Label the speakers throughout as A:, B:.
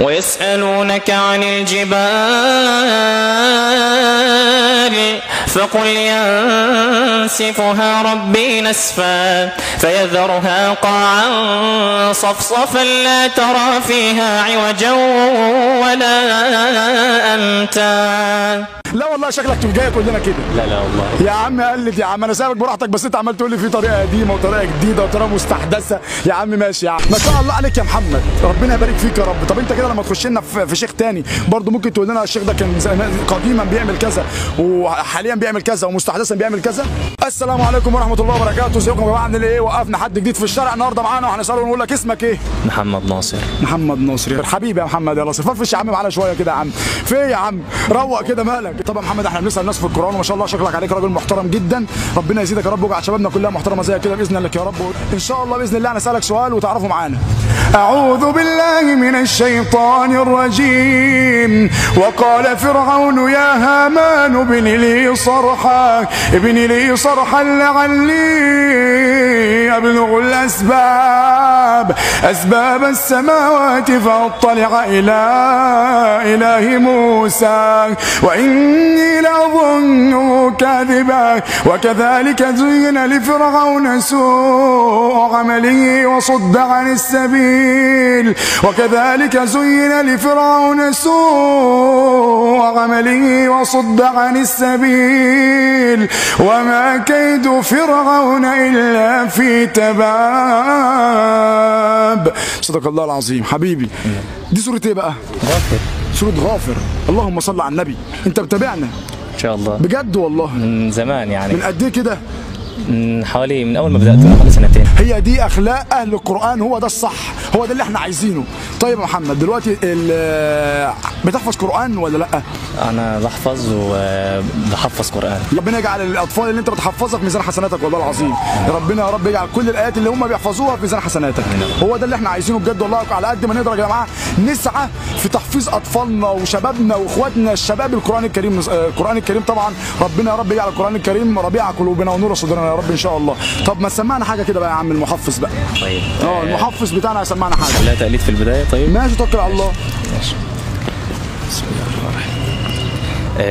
A: ويسألونك عن الجبال فقل ينسفها ربي نسفا فيذرها قاعا صفصفا لا ترى فيها عوجا ولا أمتا.
B: لا والله شكلك جاي كلنا كده.
A: لا والله
B: يا عم قلد يا عم، انا سايبك براحتك، بس انت عمال تقول لي في طريقه قديمه وطريقه جديده وطريقه مستحدثه. يا عم ماشي يا عم، ما شاء الله عليك يا محمد، ربنا يبارك فيك يا رب. طب انت كده لما تخش لنا في شيخ تاني برضه ممكن تقول لنا الشيخ ده كان قديما بيعمل كذا وحاليا بيعمل كذا ومستحدثا بيعمل كذا. السلام عليكم ورحمه الله وبركاته، ازيكم يا جماعه عاملين ايه؟ وقفنا حد جديد في الشارع النهارده معانا وهنساله ونقول لك اسمك ايه؟
A: محمد ناصر.
B: محمد ناصر حبيبي يا محمد، يلا فرفش يا عم معانا شويه كده يا عم. في يا عم روق كده مالك؟ طب يا محمد احنا بنسال الناس في القران وما شاء الله شكلك عليك راجل محترم جدا، ربنا يزيدك يا رب ويجعل شبابنا كلها محترمه زي كده باذن الله يا رب. ان شاء الله باذن الله هنسالك سؤال وتعرفوا معانا. أعوذ بالله من الشيطان الرجيم. وقال فرعون يا هامان ابن لي صرحا لعلي أبلغ أسباب السماوات فأطلع إلى إله موسى وإني لأظنه كاذبا. وكذلك زين لفرعون سوء عمله وصد عن السبيل. وكذلك زين لفرعون سوء عمله وصد عن السبيل وما كيد فرعون إلا في تباب. صدق الله العظيم. حبيبي دي سورة ايه بقى؟
A: غافر.
B: سورة غافر. اللهم صل على النبي. انت بتابعنا
A: ان شاء الله
B: بجد والله
A: من زمان يعني.
B: من قد ايه كده؟
A: من حوالي من اول ما بدات من حوالي سنتين.
B: هي دي اخلاق اهل القران، هو ده الصح، هو ده اللي احنا عايزينه. طيب يا محمد دلوقتي بتحفظ قران ولا لا؟
A: انا بحفظ وبحفظ قران.
B: ربنا يجعل الاطفال اللي انت بتحفظها في ميزان حسناتك والله العظيم. ربنا يا رب يجعل كل الايات اللي هم بيحفظوها في ميزان حسناتك. هو ده اللي احنا عايزينه بجد والله. على قد ما نقدر يا جماعه نسعى في تحفيظ اطفالنا وشبابنا واخواتنا الشباب القران الكريم. القران الكريم طبعا ربنا يا رب يجعل القران الكريم ربيع قلوبنا ونور صدورنا يا رب ان شاء الله. طب ما تسمعنا حاجه كده بقى يا عم المحفظ بقى.
A: طيب
B: المحفظ بتاعنا هيسمعنا حاجه.
A: لا تقليد في البدايه. طيب
B: ماشي توكل على الله.
A: ماشي. بسم الله الرحمن الرحيم.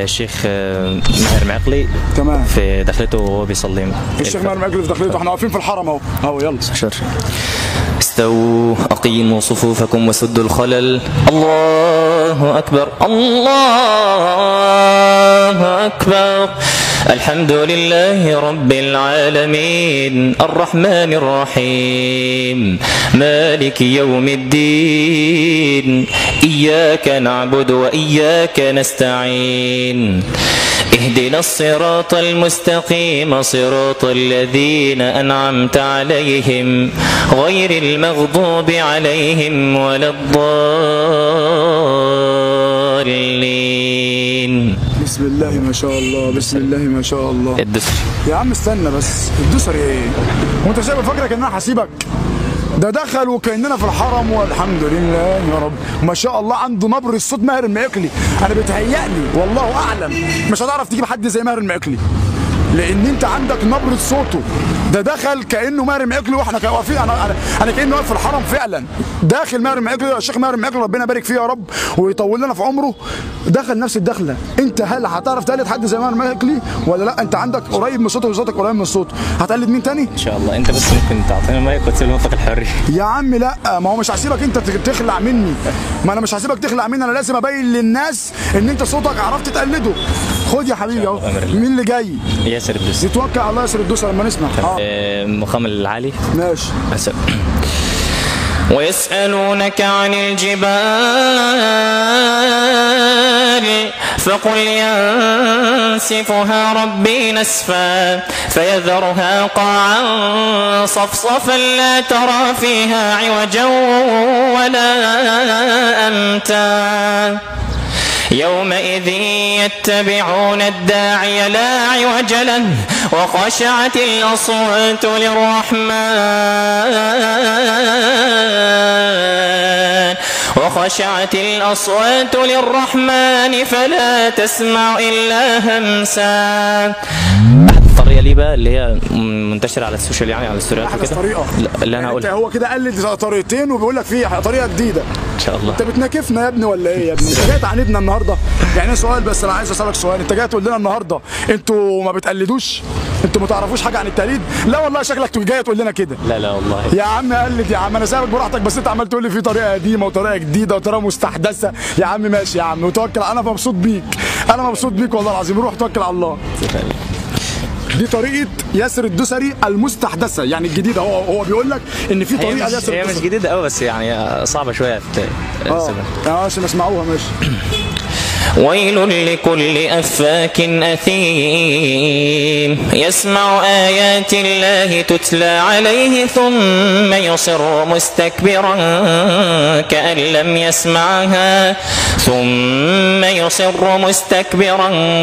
A: الشيخ ماهر معقلي
B: تمام
A: في دخلته وهو بيصلي.
B: الشيخ ماهر معقلي في دخلته، احنا واقفين في الحرم اهو يلا.
A: استووا أقيموا صفوفكم وسدوا الخلل. الله أكبر الله أكبر. الحمد لله رب العالمين الرحمن الرحيم مالك يوم الدين إياك نعبد وإياك نستعين اهدنا الصراط المستقيم صراط الذين أنعمت عليهم غير المغضوب عليهم ولا الضالين.
B: بسم الله ما شاء الله بسم الله ما شاء الله.
A: الدسر
B: يا عم استنى بس، الدسر ايه؟ وانت شايف فاكرك ان انا هسيبك؟ ده دخل وكاننا في الحرم والحمد لله يا رب. ما شاء الله عنده نبر الصوت ماهر المعقلي. انا بيتهيألي والله اعلم مش هتعرف تجيب حد زي ماهر المعقلي، لان انت عندك نبره صوته. ده دخل كانه ماهر المعقلي واحنا واقفين. انا كاني واقف في الحرم فعلا. داخل ماهر المعقلي الشيخ ماهر المعقلي ربنا يبارك فيه يا رب ويطول لنا في عمره. دخل نفس الدخله. انت هل هتعرف تقلد حد زي ماهر المعقلي ولا لا؟ انت عندك قريب من صوته وصوتك قريب من صوته. هتقلد مين تاني؟
A: ان شاء الله. انت بس ممكن تعطيني المايك وتسيب لي مطلق الحريه.
B: يا عم لا، ما هو مش هسيبك انت تخلع مني. ما انا مش هسيبك تخلع مني، انا لازم ابين للناس ان انت صوتك عرفت تقلده. خد يا حبيبي اهو. مين اللي جاي؟
A: ياسر الدوسري.
B: نتوكل على الله. ياسر الدوسري لما نسمع.
A: مقام العالي.
B: ماشي.
A: ويسألونك عن الجبال فقل ينسفها ربي نسفا فيذرها قاعا صفصفا لا ترى فيها عوجا ولا أمتا يومئذ يتبعون الداعي لا عوج له وخشعت الأصوات للرحمن وخشعت الأصوات للرحمن فلا تسمع إلا همسا. الطريقة ليه بقى اللي هي منتشرة على السوشيال، يعني على الستوريات وكده.
B: طريقة
A: اللي أنا هقولها
B: هو كده قلد طريقتين وبيقول لك في طريقة جديدة
A: إن شاء الله.
B: انت بتناكفنا يا ابني ولا ايه يا ابني؟ انت جاي تعاندنا النهارده؟ يعني سؤال بس، انا عايز اسالك سؤال، انت جاي تقول لنا النهارده انتوا ما بتقلدوش؟ انتوا ما تعرفوش حاجه عن التقليد؟ لا والله شكلك جاي تقول لنا كده.
A: لا والله
B: يا عم قلد يا عم، انا سايبك براحتك، بس انت عمال تقول لي في طريقه قديمه وطريقه جديده وطريقه مستحدثه. يا عم ماشي يا عم وتوكل، انا مبسوط بيك، انا مبسوط بيك والله العظيم. روح توكل على الله. دي طريقه ياسر الدوسري المستحدثه، يعني الجديده. هو بيقول لك ان في طريقه ياسر الدوسري.
A: هي مش جديده قوي بس يعني صعبه شويه
B: عشان اسمعوها. ماشي.
A: ويل لكل أفاك أثيم يسمع آيات الله تتلى عليه ثم يصر مستكبرا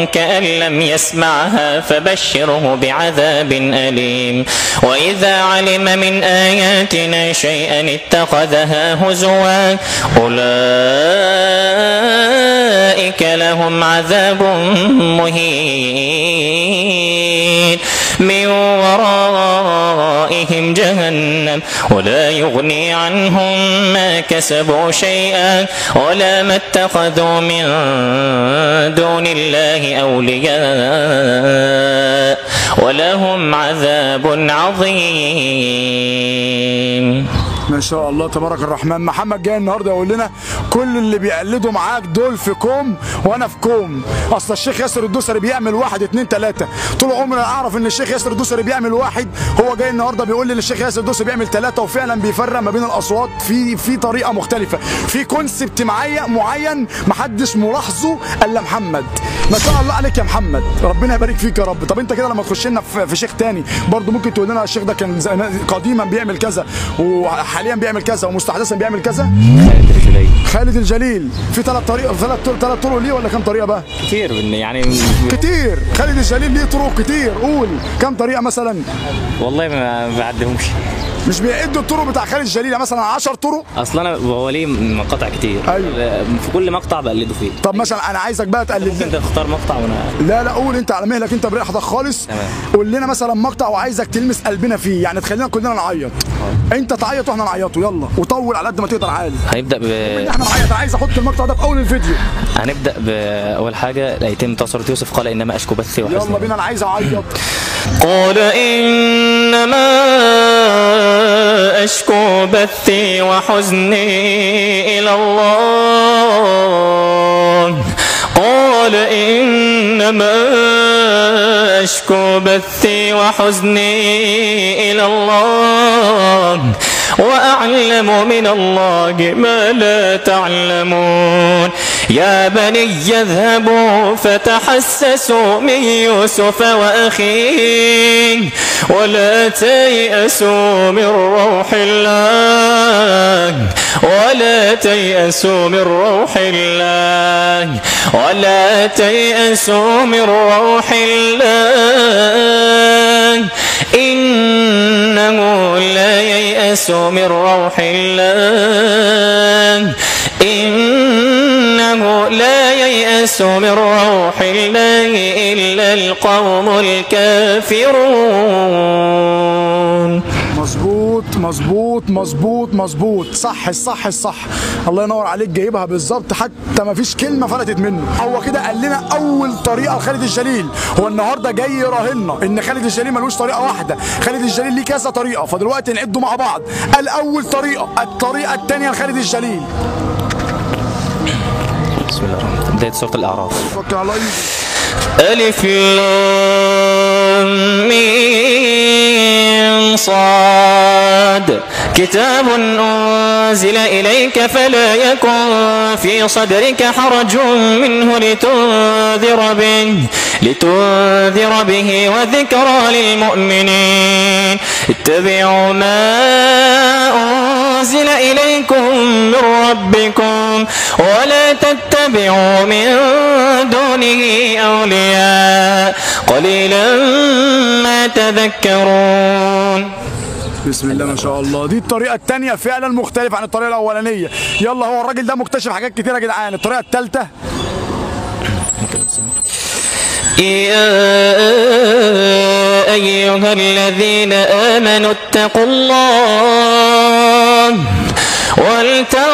A: كأن لم يسمعها فبشره بعذاب أليم. وإذا علم من آياتنا شيئا اتخذها هزوا أولئك لهم عذاب مهين من ورائهم جهنم ولا يغني عنهم ما كسبوا شيئا ولا ما اتخذوا من دون الله أولياء ولهم عذاب عظيم.
B: ما شاء الله تبارك الرحمن. محمد جاي النهارده يقول لنا كل اللي بيقلدوا معاك دول في كوم وانا في كوم. اصل الشيخ ياسر الدوسري بيعمل 1 2 3. طول عمري اعرف ان الشيخ ياسر الدوسري بيعمل 1، هو جاي النهارده بيقول لي ان الشيخ ياسر الدوسري بيعمل 3، وفعلا بيفرق ما بين الاصوات في طريقه مختلفه، في كونسبت معين محدش ملاحظه الا محمد. ما شاء الله عليك يا محمد، ربنا يبارك فيك يا رب. طب انت كده لما تخش لنا في شيخ تاني برضه ممكن تقول لنا الشيخ ده كان قديما بيعمل كذا وحاليا بيعمل كذا ومستحدثا بيعمل كذا؟ خالد الجليل في 3 طرق ليه ولا كام طريقه بقى؟
A: كتير يعني
B: كتير. خالد الجليل ليه طرق كتير، قول كام طريقه مثلا؟
A: والله ما بعدهمش.
B: مش بيعدوا الطرق بتاع خالد الجليل مثلا 10 طرق؟
A: اصل انا هو ليه مقاطع كتير.
B: أيوة.
A: في كل مقطع بقلده فيه.
B: طب مثلا انا عايزك بقى تقلد.
A: ممكن انت تختار مقطع وانا
B: لا قول انت على مهلك، انت براحتك خالص.
A: تمام.
B: قول لنا مثلا مقطع وعايزك تلمس قلبنا فيه، يعني تخلينا كلنا نعيط. انت تعيط واحنا نعيطه، يلا وطول على قد ما تقدر عادي.
A: هنبدا
B: احنا نعيط. انا عايز احط المقطع ده في اول الفيديو.
A: هنبدا باول حاجه الايتام بتاع سوره يوسف. قال انما اشكو بثي وحزني.
B: يلا بينا، انا عايز اعيط.
A: قال انما اشكو بثي وحزني الى الله. قال انما اشكو بثي وحزني الى الله وأعلم من الله ما لا تعلمون. يا بني اذهبوا فتحسسوا من يوسف وأخيه ولا تيأسوا من روح الله ولا تيأسوا من روح الله ولا تيأسوا من روح الله إنه لا ييأس من روح الله إنه لا ييأس من روح الله إلا القوم الكافرون.
B: مظبوط مظبوط مظبوط مظبوط، صح الصح الصح، الله ينور عليك، جايبها بالظبط، حتى ما فيش كلمه فلتت منه. هو كده قال لنا اول طريقه لخالد الجليل. هو النهارده جاي يراهننا ان خالد الجليل ملوش طريقه واحده، خالد الجليل ليه كذا طريقه، فدلوقتي نعدوا مع بعض. قال اول طريقه، الطريقه الثانيه لخالد الجليل.
A: بسم الله الرحمن الرحيم. بداية سورة الأعراف.
B: ألف
A: لام ميم صاد كتاب أنزل إليك فلا يكن في صدرك حرج منه لتنذر به وذكرى للمؤمنين. اتبعوا ما أنزل إليكم من ربكم ولا تتبعوا من دونه أولياء قليلا ما تذكرون.
B: بسم الله ما شاء الله. دي الطريقة التانية فعلا مختلفة عن الطريقة الأولانية. يلا هو الراجل ده مكتشف حاجات كتيرة يا جدعان. الطريقة التالتة
A: يا أيها الذين آمنوا اتقوا الله ولتنظر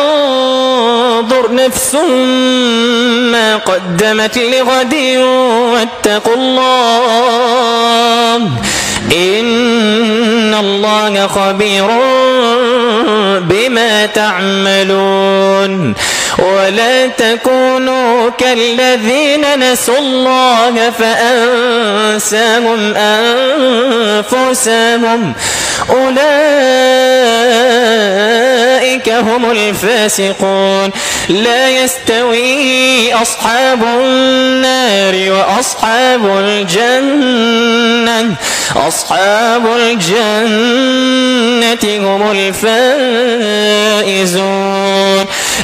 A: نفس ما قدمت لغد واتقوا الله إن الله خبير بما تعملون ولا تكونوا كالذين نسوا الله فأنساهم أنفسهم أولئك هم الفاسقون لا يستوي أصحاب النار وأصحاب الجنة أصحاب الجنة هم الفائزون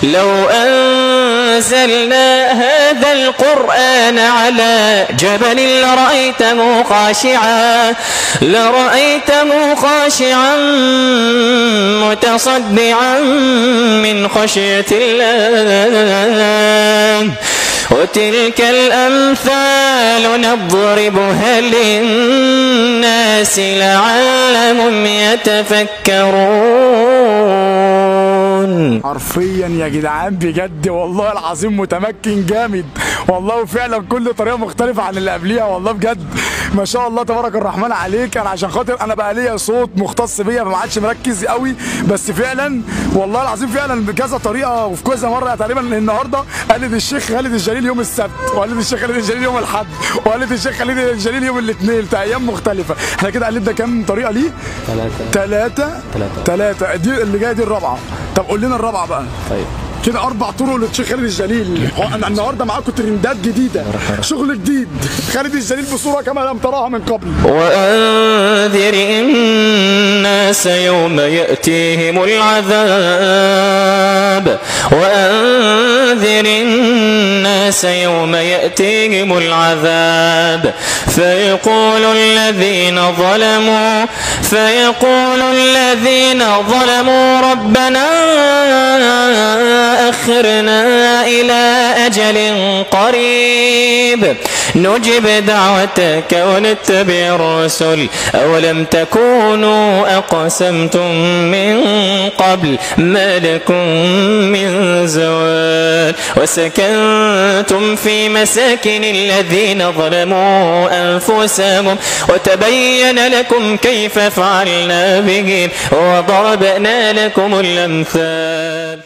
A: لو أنزلنا هذا القرآن على جبل لرأيته خاشعا متصدعا من خشية الله وتلك الأمثال نضربها للناس لعلهم يتفكرون.
B: حرفيا يا جدعان بجد والله العظيم متمكن جامد والله، فعلا كل طريقه مختلفه عن اللي قبليها والله بجد ما شاء الله تبارك الرحمن عليك. انا عشان خاطر انا بقى ليا صوت مختص بيا فما عادش مركز قوي، بس فعلا والله العظيم فعلا بكذا طريقه وفي كذا مره. تقريبا النهارده قالت الشيخ خالد الجليل يوم السبت، وقالت الشيخ خالد الجليل يوم الاحد، وقالت الشيخ خالد الجليل يوم الاثنين، في ايام مختلفه. احنا كده قلبنا كام طريقه ليه؟ ثلاثه. دي اللي جايه دي الرابعه. طب قول لنا الرابعه بقى.
A: طيب
B: كده 4 طرق للشيخ خالد الجليل. انا النهارده معاكم ترندات جديده، شغل جديد. خالد الجليل بصوره كما لم تراها من قبل.
A: وأنذر الناس يوم يأتيهم العذاب فيقول الذين ظلموا ربنا أخرنا إلى أجل قريب نجب دعوتك ونتبع الرسل أولم تكونوا أقسمتم من قبل ما لكم من زوال وسكنتم في مساكن الذين ظلموا أنفسهم وتبين لكم كيف فعلنا بهم وضربنا لكم الأمثال.